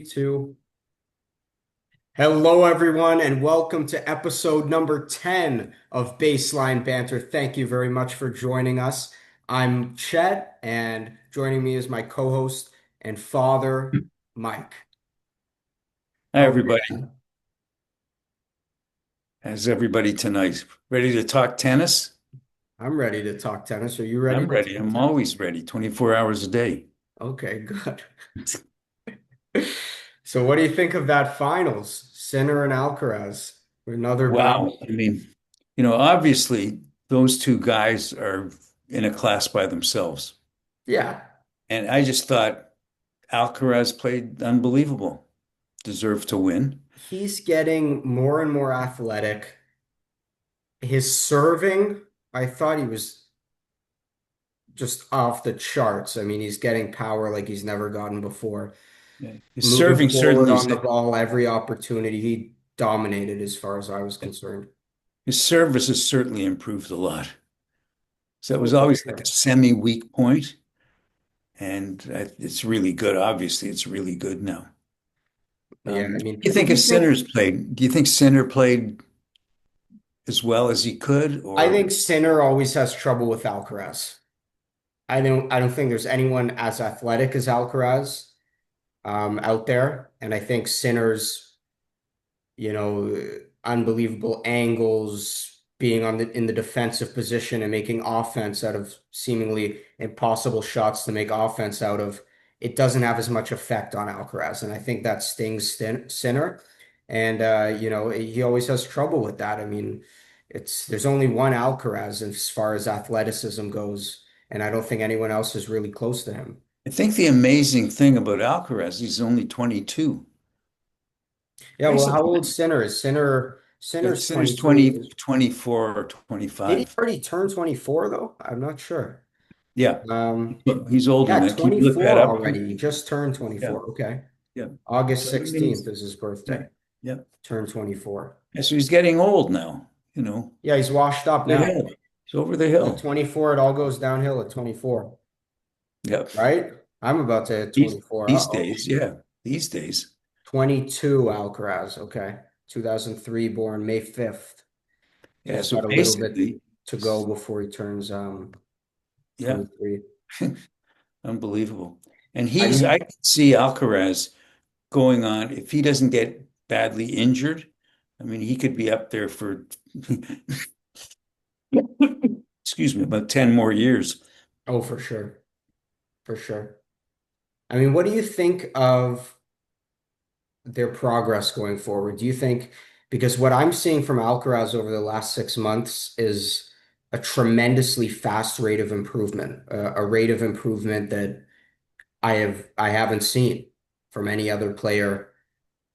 Two. Hello, everyone, and welcome to episode number 10 of Baseline Banter. Thank you very much for joining us. I'm Chet, and joining me is my co-host and father, Mike. Hi, How are you, everybody. man? How's everybody tonight? Ready to talk tennis? I'm ready to talk tennis. Are you ready I'm to ready. talk I'm tennis? always ready, 24 hours a day. Okay, good. So, what do you think of that finals? Sinner and Alcaraz, another battle. Wow. Obviously, those two guys are in a class by themselves. Yeah, And I just thought Alcaraz played unbelievable, deserved to win. he's getting more and more athletic. His serving, I thought he was just off the charts. I mean, he's getting power like he's never gotten before. Yeah. His Moving serving forward certainly, on the ball, every opportunity, he dominated as far as I was concerned. his service has certainly improved a lot. So it Oh, was for always like a sure. semi-weak point, and it's really good. Obviously, it's really good now. Yeah, I Do mean, you what think do you his think? Sinner's played? Do you think Sinner played as well as he could, I or think Sinner always has trouble with Alcaraz. I don't think there's anyone as athletic as Alcaraz out there. And I think Sinner's you know, unbelievable angles, being in the defensive position and making offense out of seemingly impossible shots to make offense out of, it doesn't have as much effect on Alcaraz. And I think that stings Sinner. And he always has trouble with that. I mean, there's only one Alcaraz as far as athleticism goes, and I don't think anyone else is really close to him. I think the amazing thing about Alcaraz, he's only 22. Yeah, Very well, how surprised. old Sinner is? Sinner's Sinner's 22. 24 or Did he 25. already turn 24 though? I'm not sure. Yeah, Um, he's older yeah, than. Can you look that 24 up? already. He just turned Yeah, 24. Okay. yeah. August So I mean, 16th is his yeah, birthday. yeah. Turned 24. And so he's getting old now. You know, Yeah, he's washed up the now. hill. He's over the At hill. 24, it all goes downhill at 24, Yeah. right? I'm about to hit These 24. these Uh-oh. days, yeah. These days. 22 Alcaraz. Okay. 2003 born May 5th. So Yeah. he's So got a little bit basically, to go before he turns yeah. 23. Unbelievable. And I I mean, can see Alcaraz going on, if he doesn't get badly injured, I mean, he could be up there for, excuse me, about 10 more years. oh, for sure. For sure. I mean, what do you think of their progress going forward? Do you think, because what I'm seeing from Alcaraz over the last 6 months is a tremendously fast rate of improvement, a rate of improvement that I haven't seen from any other player.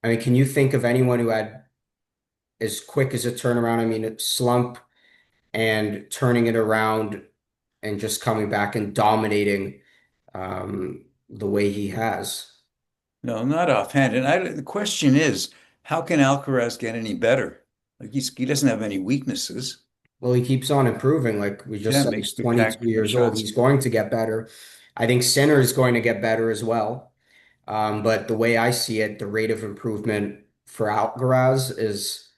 I mean, can you think of anyone who had as quick as a turnaround? I mean, a slump and turning it around and just coming back and dominating the way he has. No, not offhand. And the question is, how can Alcaraz get any better? Like he doesn't have any weaknesses. Well, he keeps on improving. Like we just Yeah, said, makes he's 22 spectacular years old. shots. He's going to get better. I think Sinner is going to get better as well. But the way I see it, the rate of improvement for Alcaraz is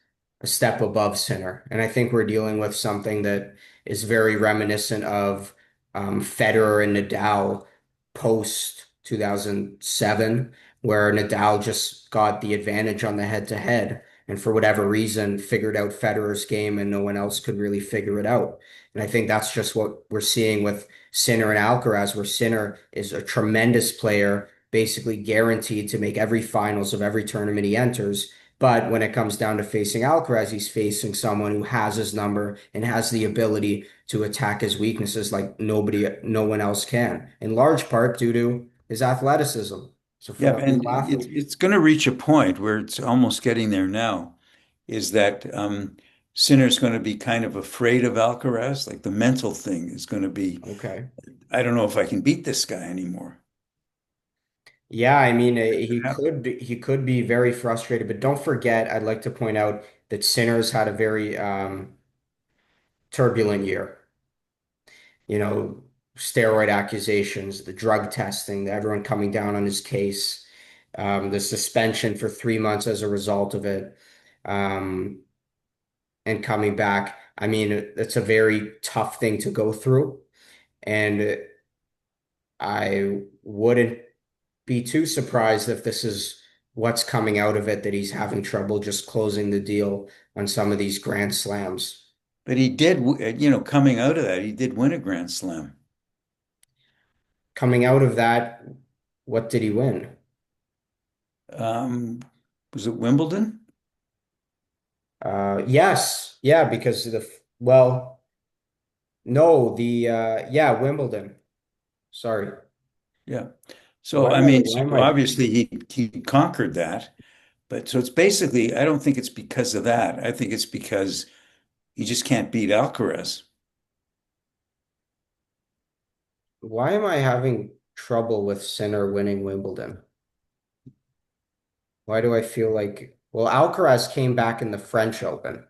a step above Sinner. And I think we're dealing with something that is very reminiscent of Federer and Nadal post 2007, where Nadal just got the advantage on the head-to-head and for whatever reason figured out Federer's game and no one else could really figure it out. And I think that's just what we're seeing with Sinner and Alcaraz, where Sinner is a tremendous player, basically guaranteed to make every finals of every tournament he enters. But when it comes down to facing Alcaraz, he's facing someone who has his number and has the ability to attack his weaknesses like no one else can, in large part due to his athletical. He's a Yeah, phenomenal and athlete. it's going to reach a point where it's almost getting there now, is that Sinner's going to be kind of afraid of Alcaraz. Like the mental thing is going to be, Okay. I don't know if I can beat this guy anymore. Yeah, I mean, That could happen. he could be very frustrated, but don't forget, I'd like to point out that Sinner's had a very turbulent year. You know, steroid accusations, the drug testing, everyone coming down on his case. the suspension for 3 months as a result of it, um, and coming back. I mean, it's a very tough thing to go through, and I wouldn't be too surprised if this is what's coming out of it, that he's having trouble just closing the deal on some of these grand slams. But he did, coming out of that, he did win a Grand Slam. Coming out of that, what did he win? Um, was it Wimbledon? Yes, yeah, because well, no, yeah, Wimbledon. Sorry. Yeah. So, I mean, Why so am I obviously he conquered that. But so it's basically, I don't think it's because of that. I think it's because he just can't beat Alcaraz. why am I having trouble with Sinner winning Wimbledon? Why do I feel like, well, Alcaraz came back in the French Open.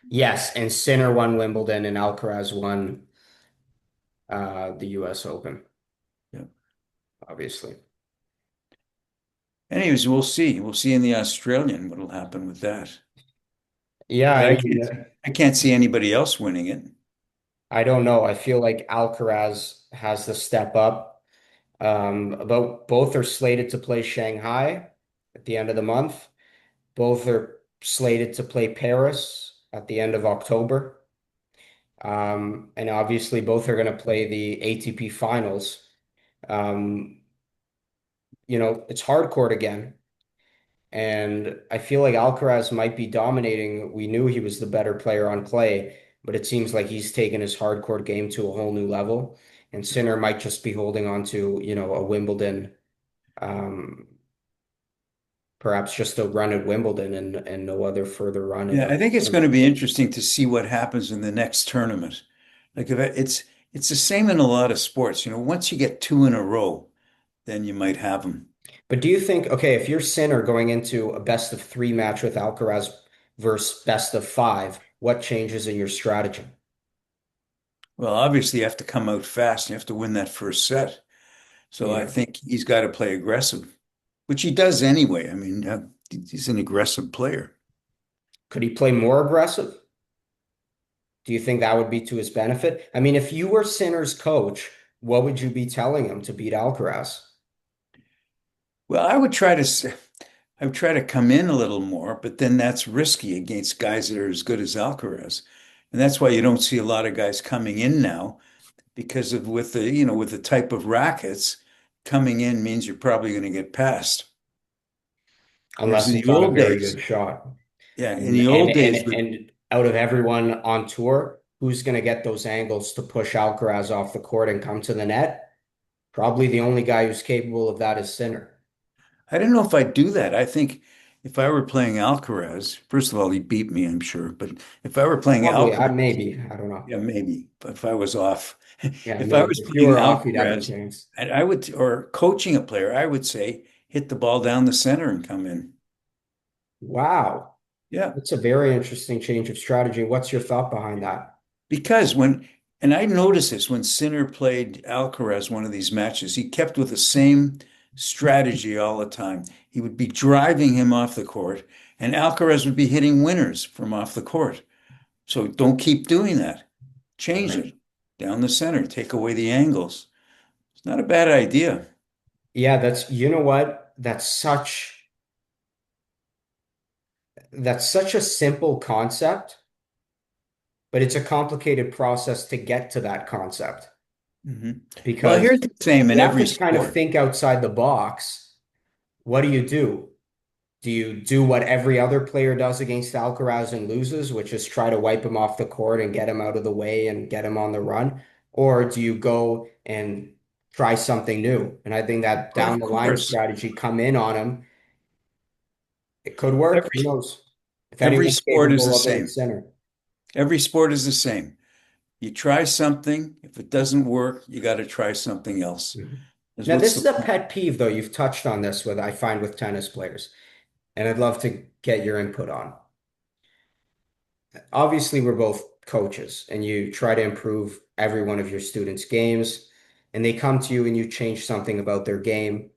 Yes, and Sinner won Wimbledon and Alcaraz won the US Open, Yeah. obviously. Anyways, we'll see. We'll see in the Australian what'll happen with that. Yeah, But I mean, I can't see anybody else winning it. I don't know. I feel like Alcaraz has the step up. About both are slated to play Shanghai at the end of the month. Both are slated to play Paris at the end of October. And obviously both are going to play the ATP finals. Um, it's hard court again. And I feel like Alcaraz might be dominating. We knew he was the better player on clay, but it seems like he's taken his hard court game to a whole new level. And Sinner might just be holding on to, a Wimbledon, um, perhaps just a run at Wimbledon and no other further run in Yeah, a I think it's going to tournament. be interesting to see what happens in the next tournament. Like if it's the same in a lot of sports. Once you get two in a row, then you might have them. But do you think, okay, if you're Sinner going into a best of three match with Alcaraz versus best of five, what changes in your strategy? Well, obviously you have to come out fast. You have to win that first set. So I Yeah. think he's got to play aggressive, which he does anyway. I mean, he's an aggressive player. Could he play more aggressive? Do you think that would be to his benefit? I mean, if you were Sinner's coach, what would you be telling him to beat Alcaraz? Well, I would try to come in a little more, but then that's risky against guys that are as good as Alcaraz. And that's why you don't see a lot of guys coming in now because of with the type of rackets, coming in means you're probably going to get passed. Whereas Unless in the it's on a old very days, good shot. yeah, in And the and old and days, but and out of everyone on tour, who's going to get those angles to push Alcaraz off the court and come to the net? Probably the only guy who's capable of that is Sinner. I don't know if I'd do that. I think if I were playing Alcaraz, first of all, he beat me, I'm sure. But if I were playing Probably, Alcaraz, maybe, I don't know. yeah, maybe. But if I was off, Yeah, if I maybe. was If you playing were off, you'd have a Alcaraz, chance. I would, or coaching a player, I would say hit the ball down the center and come in. Wow. Yeah, That's a very interesting change of strategy. What's your thought behind that? because and I noticed this when Sinner played Alcaraz one of these matches, he kept with the same strategy all the time. He would be driving him off the court, and Alcaraz would be hitting winners from off the court. So don't keep doing that. Change Right. it down the center, take away the angles. It's not a bad idea. Yeah, you know what? That's such a simple concept, but it's a complicated process to get to that concept hmm Well, because here's the same in you have every to kind of sport. think outside the box. What do you do? Do you do what every other player does against Alcaraz and loses, which is try to wipe him off the court and get him out of the way and get him on the run? Or do you go and try something new? And I think that Well, down of the line course, strategy, come in on him, it could work. Who every knows? If every anyone's sport is the capable of it, it's same. Sinner. Every sport is the same. You try something. If it doesn't work, you got to try something else. Mhm. Because Now, what's this the is a point? pet peeve, though. You've touched on this with, I find, with tennis players, and I'd love to get your input on. Obviously, we're both coaches, and you try to improve every one of your students' games, and they come to you and you change something about their game.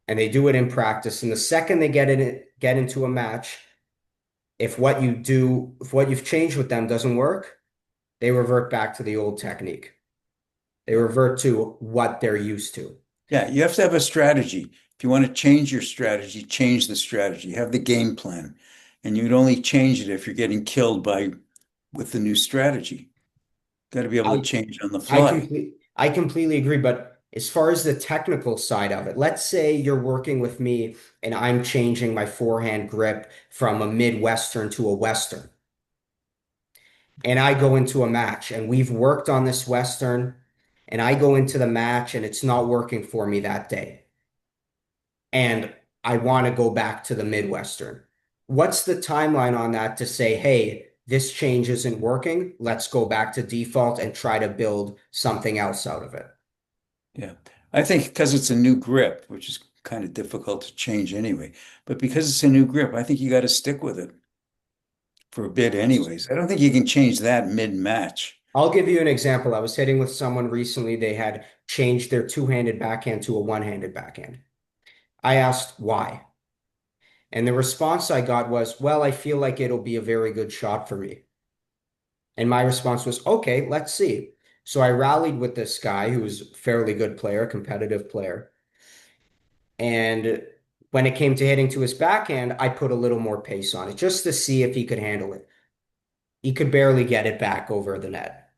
and they do it in practice. And the second they get into a match, if what you've changed with them doesn't work, they revert back to the old technique. They revert to what they're used to. Yeah, you have to have a strategy. If you want to change your strategy, change the strategy, have the game plan. And you'd only change it if you're getting killed by with the new strategy. Got to be able to I change on the fly. I completely agree. But as far as the technical side of it, let's say you're working with me and I'm changing my forehand grip from a Midwestern to a Western. And I go into a match and we've worked on this Western and I go into the match and it's not working for me that day. And I want to go back to the Midwestern. What's the timeline on that to say, hey, this change isn't working. Let's go back to default and try to build something else out of it. Yeah. I think because it's a new grip, which is kind of difficult to change anyway, but because it's a new grip, I think you got to stick with it for a bit anyways. I don't think you can change that mid-match. I'll give you an example. I was hitting with someone recently. They had changed their two-handed backhand to a one-handed backhand. I asked why. And the response I got was, well, I feel like it'll be a very good shot for me. And my response was, okay, let's see. So I rallied with this guy who was a fairly good player, competitive player. And when it came to hitting to his backhand, I put a little more pace on it just to see if he could handle it. He could barely get it back over the net.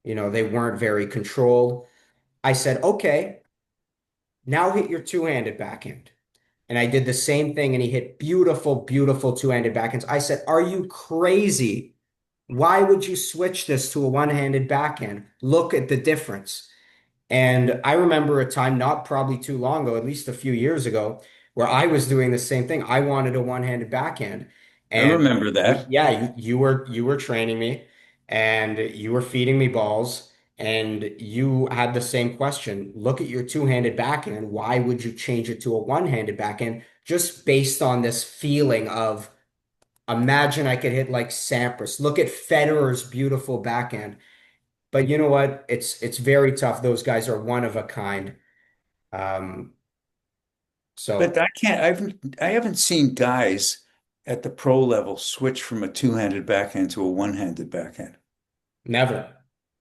You know, they weren't very controlled. I said, okay, now hit your two-handed backhand. And I did the same thing, and he hit beautiful, beautiful two-handed backhands. I said, are you crazy? Why would you switch this to a one-handed backhand? Look at the difference. And I remember a time, not probably too long ago, at least a few years ago, where I was doing the same thing. I wanted a one-handed backhand. I And remember that. yeah, you were training me and you were feeding me balls and you had the same question. Look at your two-handed backhand. Why would you change it to a one-handed backhand? Just based on this feeling of imagine I could hit like Sampras. Look at Federer's beautiful backhand. But you know what? It's very tough. Those guys are one of a kind. Um, But so I haven't seen guys at the pro level switch from a two-handed backhand to a one-handed backhand. never.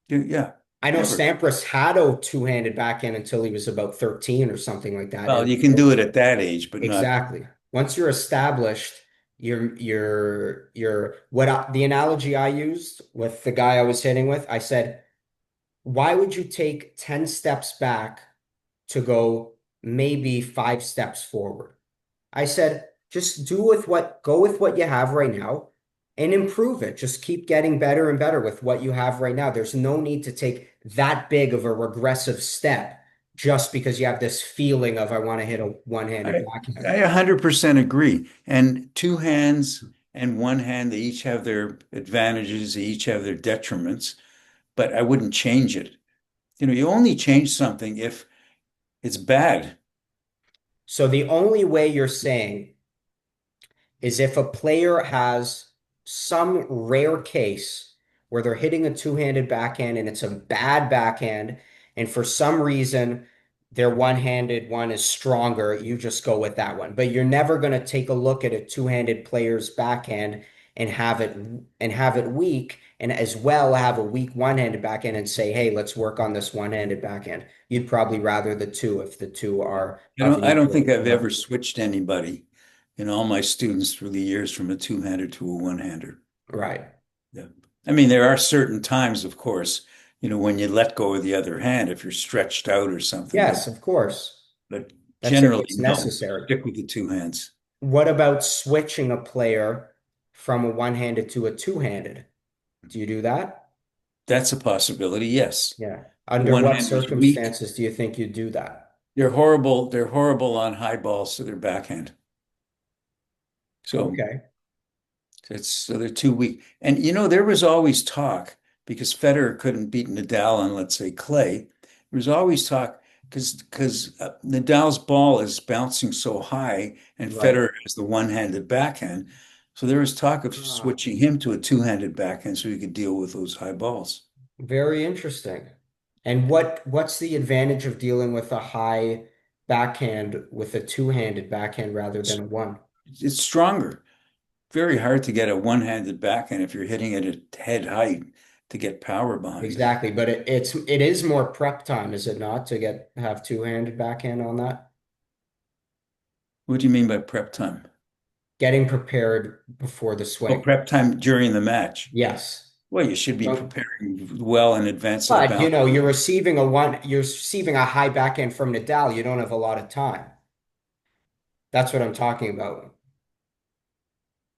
Yeah, I know never. Sampras had a two-handed backhand until he was about 13 or something like that. Well, And you can do it at that age, but not. exactly. Once you're established, the analogy I used with the guy I was hitting with, I said, why would you take 10 steps back to go maybe 5 steps forward? I said, just go with what you have right now and improve it. Just keep getting better and better with what you have right now. There's no need to take that big of a regressive step just because you have this feeling of I want to hit a one-handed I backhand. I 100% agree. And two hands and one hand, they each have their advantages, they each have their detriments, but I wouldn't change it. You only change something if it's bad. So the only way you're saying is if a player has some rare case where they're hitting a two-handed backhand and it's a bad backhand, and for some reason their one-handed one is stronger, you just go with that one. But you're never going to take a look at a two-handed player's backhand and have it weak and as well have a weak one-handed backhand and say, hey, let's work on this one-handed backhand. You'd probably rather the two if the two are of I don't equal think I've ever level. switched anybody in all my students through the years from a two-hander to a one-hander. Right. Yeah. I mean, there are certain times, of course, when you let go of the other hand if you're stretched out or something, Yes, of course. but That's if generally, it's no. necessary. Stick with the two hands. What about switching a player from a one-handed to a two-handed? Do you do that? That's a possibility, yes. Yeah. The Under one what hand is weak. circumstances do you think you do that? They're horrible. They're horrible on high balls to their backhand. So Okay. they're too weak. And there was always talk because Federer couldn't beat Nadal on, let's say, clay. There was always talk because Nadal's ball is bouncing so high and Right. Federer has the one-handed backhand. So there was talk of Ah, switching him to a two-handed backhand so he could deal with those high balls. very interesting. And what's the advantage of dealing with a high backhand with a two-handed backhand rather It's, than a one. it's stronger. Very hard to get a one-handed backhand if you're hitting it at head height to get power behind it. Exactly, but it is more prep time, is it not, to get have two-handed backhand on that? What do you mean by prep time? Getting prepared before the Oh, swing. prep time during the match. Yes. Well, you should be So, preparing well in advance of the but bounce. you're receiving a high backhand from Nadal. You don't have a lot of time. That's what I'm talking about.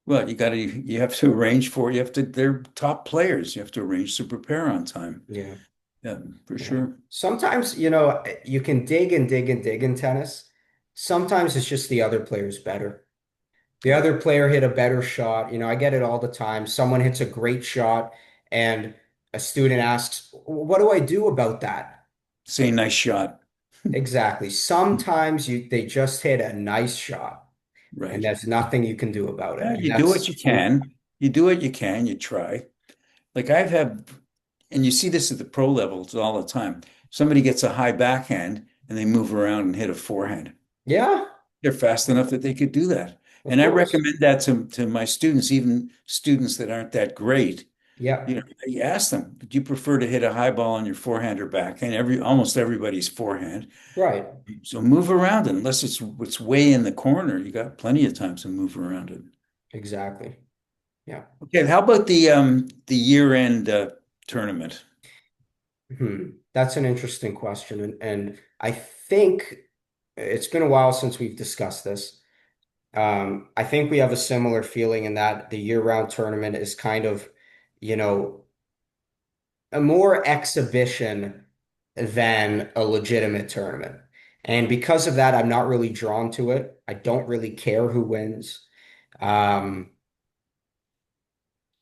Well, you have to arrange for, you have to, they're top players. You have to arrange to prepare on time. Yeah. Yeah, for Yeah. sure. Sometimes, you can dig and dig and dig in tennis. Sometimes it's just the other player's better. The Yeah. other player hit a better shot. I get it all the time. Someone hits a great shot, and a student asks, "What do I do about that?" Say nice shot. Exactly. Sometimes they just hit a nice shot, and Right. there's nothing you can do about it. Yeah, And you do what that's you can. You do what you can. You try. Like I've had, and you see this at the pro levels all the time. Somebody gets a high backhand and they move around and hit a forehand. yeah, They're fast enough that they could do that. of And I course. recommend that to my students, even students that aren't that great. Yeah, You ask them, do you prefer to hit a high ball on your forehand or backhand? Almost everybody's forehand. right. So move around it. Unless it's way in the corner, you got plenty of time to move around it. Exactly. Yeah. Okay, how about the year-end tournament? That's an interesting question. And I think it's been a while since we've discussed this. I think we have a similar feeling in that the year-round tournament is kind of, you know, a more exhibition than a legitimate tournament. And because of that, I'm not really drawn to it. I don't really care who wins. Um,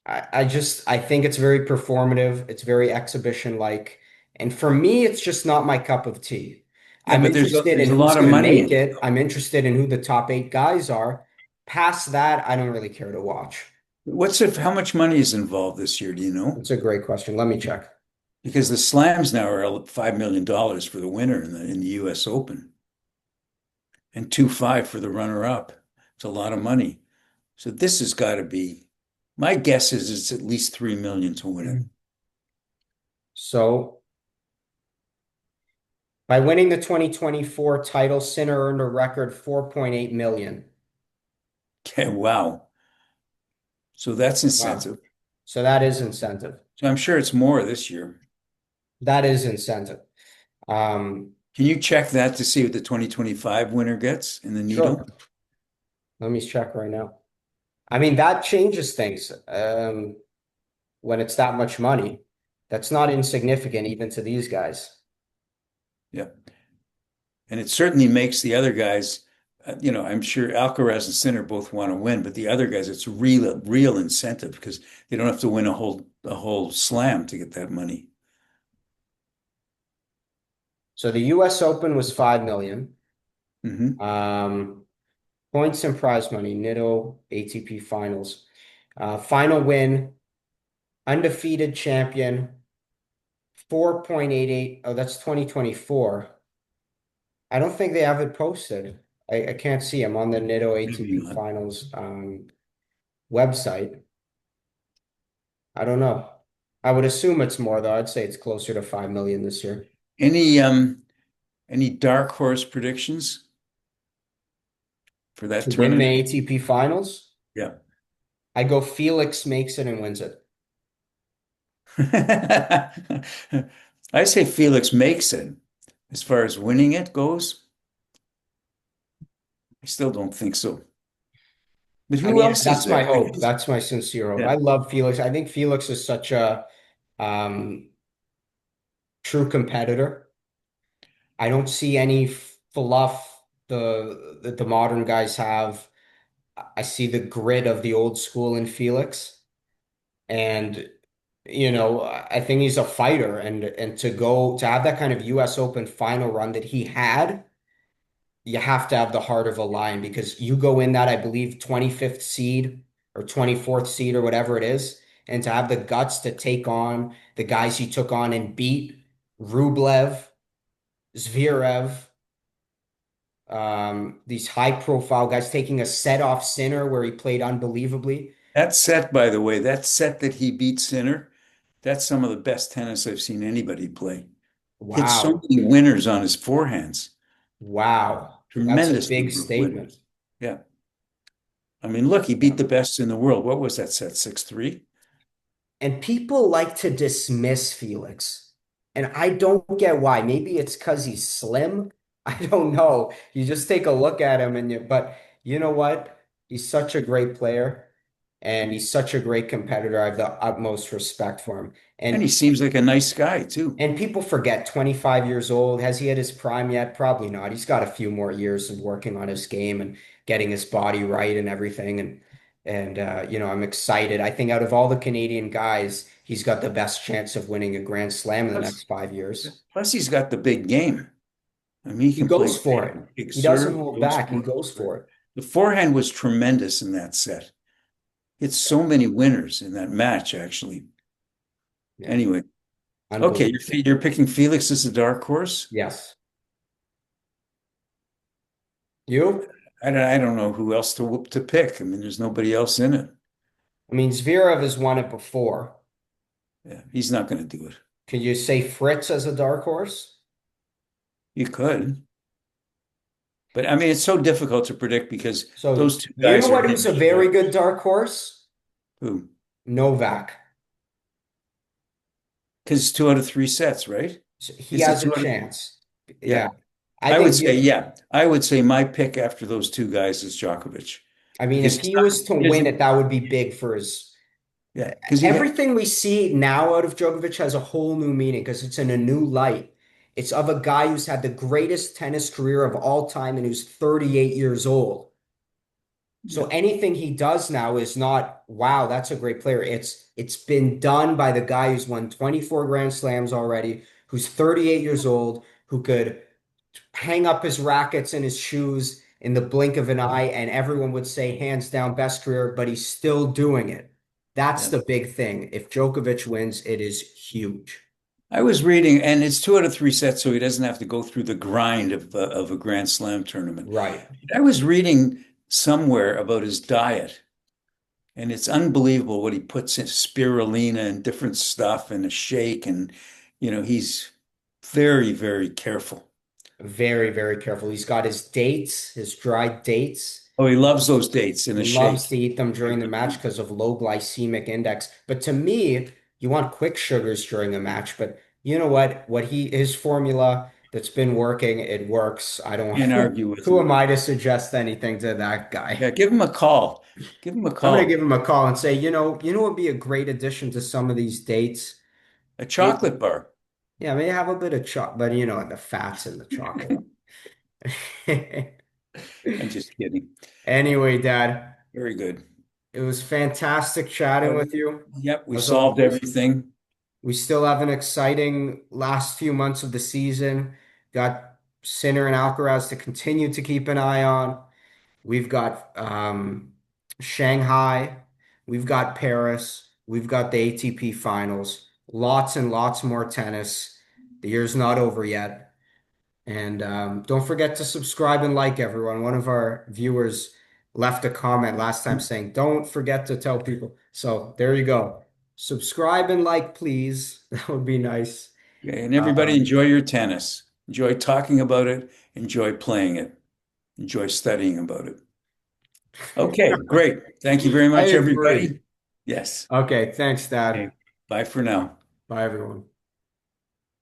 I think it's very performative. It's very exhibition-like. And for me, it's just not my cup of tea. Yeah, I'm but interested there's in a who's lot of going to money make in it. it. I'm interested in who the top eight guys are. Past that, I don't really care to watch. How much money is involved this year? Do you know? It's a great question. Let me check. Because the slams now are $5 million for the winner in the U.S. Open and 2.5 for the runner-up. It's a lot of money. So this has got to be, my guess is it's at least 3 million to win it. So, by winning the 2024 title, Sinner earned a record 4.8 million. Okay, wow. So that's Wow. incentive. So that is incentive. So I'm sure it's more this year. That is incentive. Um, Can you check that to see what the 2025 winner gets in the needle? sure. Let me check right now. I mean, that changes things. When it's that much money, that's not insignificant even to these guys. Yeah. And it certainly makes the other guys, I'm sure Alcaraz and Sinner both want to win, but the other guys, it's real incentive because they don't have to win a whole slam to get that money. So the US Open was 5 million. Hmm. Um, Points and prize money, Nitto ATP finals. Final win, undefeated champion, 4.88. Oh, that's 2024. I don't think they have it posted. I can't see. I'm on the Nitto Maybe ATP not. finals website. I don't know. I would assume it's more though. I'd say it's closer to 5 million this year. Any um any dark horse predictions for that To win the tournament? ATP finals, Yeah. I go Felix makes it and wins it. I say Felix makes it. As far as winning it goes, I still don't think so. But I who mean, else is that's my there? I hope. guess. That's my sincere hope. Yeah. I love Felix. I think Felix is such a um, true competitor. I don't see any fluff that the modern guys have. I see the grit of the old school in Felix, and I think he's a fighter, and to have that kind of U.S. Open final run that he had, you have to have the heart of a lion because you go in that, I believe, 25th seed or 24th seed or whatever it is, and to have the guts to take on the guys he took on and beat Rublev, Zverev. These high profile guys taking a set off Sinner where he played unbelievably. That set, by the way, that set that he beat Sinner, that's some of the best tennis I've seen anybody play. Hit so Wow. many winners on his forehands. Wow. That's a Tremendous big number of statement. winners. Yeah. I mean, look, he Yeah. beat the best in the world. What was that set? 6-3? And people like to dismiss Felix. And I don't get why. Maybe it's because he's slim. I don't know. You just take a look at him but you know what? He's such a great player and he's such a great competitor. I have the utmost respect for him. And he And seems like a nice guy, too. And people forget 25 years old. Has he hit his prime yet? Probably not. He's got a few more years of working on his game and getting his body right and everything. And I'm excited. I think out of all the Canadian guys, he's got the best chance of winning a Grand Slam in the Plus, next 5 years. plus he's got the big game. I mean, he He can play goes for big, it. big He doesn't serve, hold goes back. He for goes it. for it. The forehand was tremendous in that set. It's so many winners in that match, actually. Yeah, Anyway, okay, unbelievable. you're picking Felix as a dark horse. Yes. You? I don't know who else to pick. I mean, there's nobody else in it. I mean, Zverev has won it before. Yeah, he's not going to do it. Could you say Fritz as a dark horse? You could, but I mean, it's so difficult to predict because those So two you know guys are what? head Who's a and very good shoulders. dark horse? Who? Novak. Because it's 2 out of 3 sets, right? So he It's a has a two out of, chance. Yeah. yeah. I think, Yeah. I would say my pick after those two guys is Djokovic I mean, because if he was to he win it, doesn't, that would be big for his. yeah, because Everything we see now out of Djokovic has a whole new meaning because it's in a new light. It's of a guy who's had the greatest tennis career of all time and who's 38 years old. So yeah, anything he does now is not, wow, that's a great player. It's been done by the guy who's won 24 Grand Slams already, who's 38 years old, who could hang up his rackets and his shoes in the blink of an eye, and everyone would say hands down best career, but he's still doing it. That's yeah. the big thing. If Djokovic wins, it is huge. I was reading, and it's 2 out of 3 sets, so he doesn't have to go through the grind of a Grand Slam tournament. Right. I was reading somewhere about his diet, and it's unbelievable what he puts in spirulina and different stuff and a shake, and he's very, very careful. Very, very careful. He's got his dates, his dried dates. Oh, he loves those dates in He a loves shake. to eat them during the match because of low glycemic index. But to me, you want quick sugars during a match. But you know what? His formula that's been working, it works. I don't, Can't argue with who him. am I to suggest anything to that guy? Yeah, give him a call. Give him a I'm gonna give call. him a call and say, what would be a great addition to some of these dates? A Maybe, chocolate bar. yeah, maybe have a bit of chocolate, but the fats in the chocolate. I'm just kidding. Anyway, Dad, Very good. it was fantastic chatting Uh, with you, yep, we as solved always. everything. We still have an exciting last few months of the season. Got Sinner and Alcaraz to continue to keep an eye on. We've got Shanghai. We've got Paris. We've got the ATP finals. Lots and lots more tennis. The year's not over yet. And don't forget to subscribe and like everyone. One of our viewers left a comment last time saying, don't forget to tell people. So there you go. Subscribe and like, please. That would be nice. Okay, and everybody Um, enjoy your tennis. Enjoy talking about it. Enjoy playing it. Enjoy studying about it. Okay, great. Thank you very I much, agree. everybody. Yes. Okay, thanks, Okay. Dad. Bye for now. Bye, everyone.